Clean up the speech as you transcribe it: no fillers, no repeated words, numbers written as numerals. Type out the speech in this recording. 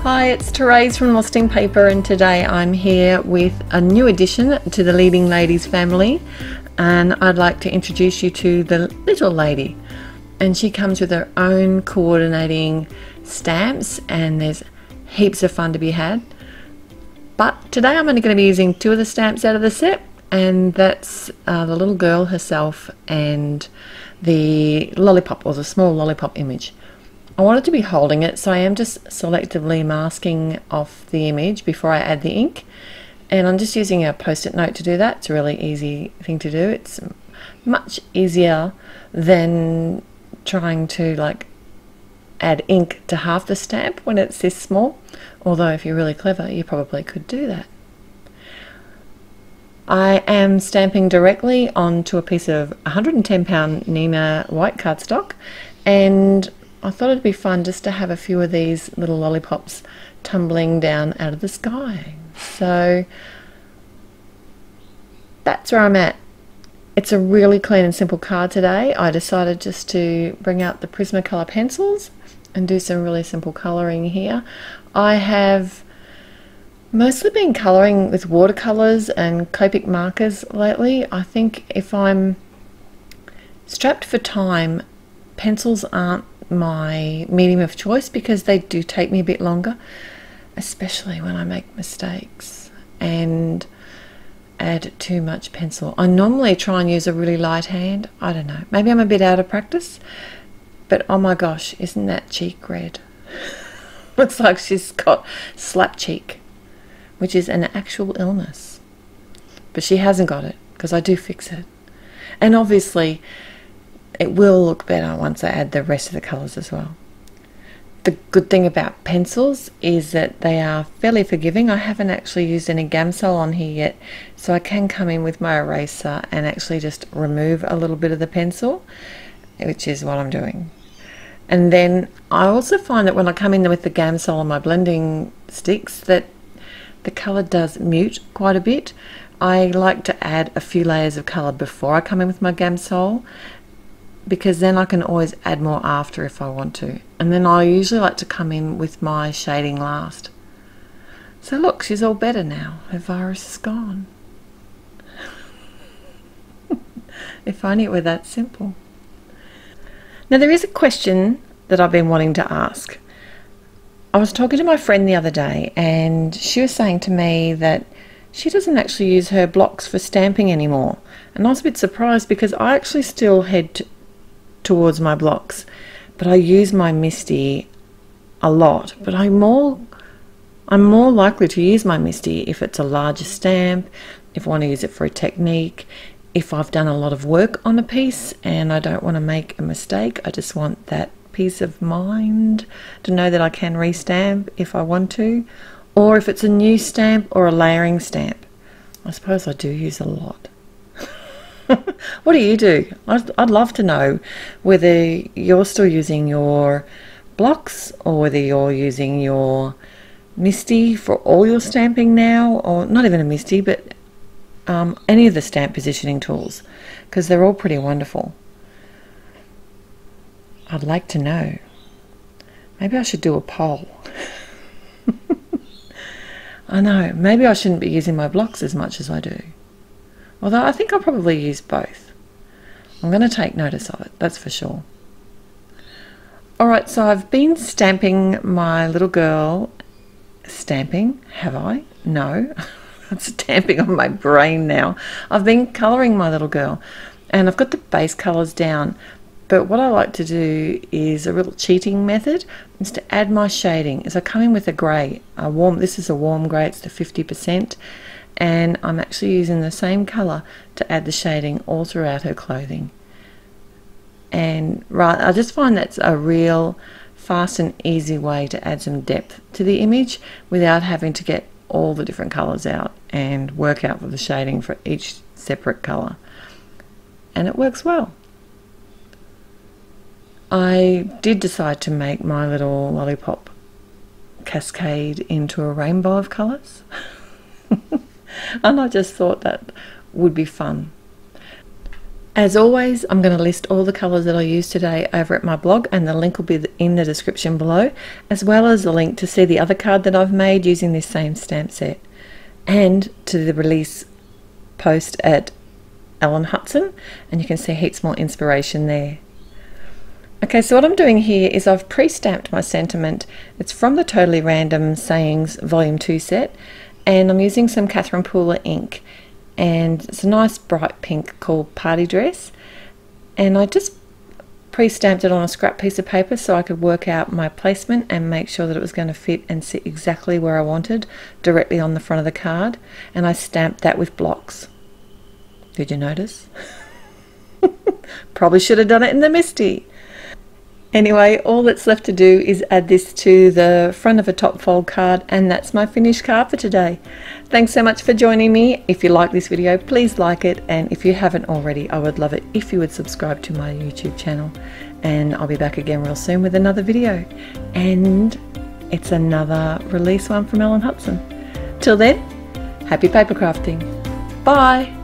Hi, it's Therese from Lostinpaper, and today I'm here with a new addition to the Leading Ladies family, and I'd like to introduce you to the little lady. And she comes with her own coordinating stamps, and there's heaps of fun to be had. But today I'm only going to be using two of the stamps out of the set, and that's the little girl herself and the lollipop, or the small lollipop image. I wanted to be holding it, so I am just selectively masking off the image before I add the ink, and I'm just using a post-it note to do that. It's a really easy thing to do. It's much easier than trying to add ink to half the stamp when it's this small, although if you're really clever you probably could do that. I am stamping directly onto a piece of 110-pound Nina white cardstock, and I thought it'd be fun just to have a few of these little lollipops tumbling down out of the sky. So that's where I'm at. It's a really clean and simple card today. I decided just to bring out the Prismacolor pencils and do some really simple colouring here. I have mostly been colouring with watercolours and Copic markers lately. I think if I'm strapped for time, pencils aren't my medium of choice because they do take me a bit longer, especially when I make mistakes and add too much pencil. I normally try and use a really light hand. I don't know, maybe I'm a bit out of practice, but oh my gosh, isn't that cheek red? Looks like she's got slap cheek, which is an actual illness, but she hasn't got it because I do fix it. And obviously it will look better once I add the rest of the colours as well. The good thing about pencils is that they are fairly forgiving. I haven't actually used any Gamsol on here yet, so I can come in with my eraser and actually just remove a little bit of the pencil, which is what I'm doing. And then I also find that when I come in with the Gamsol on my blending sticks that the colour does mute quite a bit. I like to add a few layers of colour before I come in with my Gamsol, because then I can always add more after if I want to. And then I usually like to come in with my shading last. So look, she's all better now. Her virus is gone. If only it were that simple. Now there is a question that I've been wanting to ask. I was talking to my friend the other day, and she was saying to me that she doesn't actually use her blocks for stamping anymore. And I was a bit surprised because I actually still head towards my blocks, but I use my MISTI a lot. But I'm more likely to use my MISTI if it's a larger stamp, if I want to use it for a technique, if I've done a lot of work on a piece and I don't want to make a mistake. I just want that peace of mind to know that I can restamp if I want to, or if it's a new stamp or a layering stamp. I suppose I do use a lot. What do you do? I'd love to know whether you're still using your blocks or whether you're using your MISTI for all your stamping now, or not even a MISTI, but any of the stamp positioning tools, because they're all pretty wonderful. I'd like to know. Maybe I should do a poll. I know, maybe I shouldn't be using my blocks as much as I do. Although I think I'll probably use both. I'm going to take notice of it, that's for sure. Alright, so I've been stamping my little girl. Stamping? Have I? No. I'm stamping on my brain now. I've been colouring my little girl, and I've got the base colours down. But what I like to do is a real cheating method, is to add my shading. As I come in with a grey, this is a warm grey, it's the 50%. And I'm actually using the same colour to add the shading all throughout her clothing. And I just find that's a real fast and easy way to add some depth to the image without having to get all the different colours out and work out for the shading for each separate colour. And it works well. I did decide to make my little lollipop cascade into a rainbow of colours. And I just thought that would be fun. As always, I'm going to list all the colours that I used today over at my blog, and the link will be in the description below, as well as the link to see the other card that I've made using this same stamp set, and to the release post at Ellen Hutson, and you can see heaps more inspiration there. Okay, so what I'm doing here is I've pre-stamped my sentiment. It's from the Totally Random Sayings Volume 2 set, and I'm using some Catherine Pooler ink, and it's a nice bright pink called Party Dress, and I just pre-stamped it on a scrap piece of paper so I could work out my placement and make sure that it was going to fit and sit exactly where I wanted, directly on the front of the card, and I stamped that with blocks. Did you notice? Probably should have done it in the MISTI. Anyway, all that's left to do is add this to the front of a top fold card, and that's my finished card for today. Thanks so much for joining me. If you like this video, please like it, and if you haven't already, I would love it if you would subscribe to my YouTube channel, and I'll be back again real soon with another video, and it's another release one from Ellen Hutson. Till then, happy paper crafting. Bye.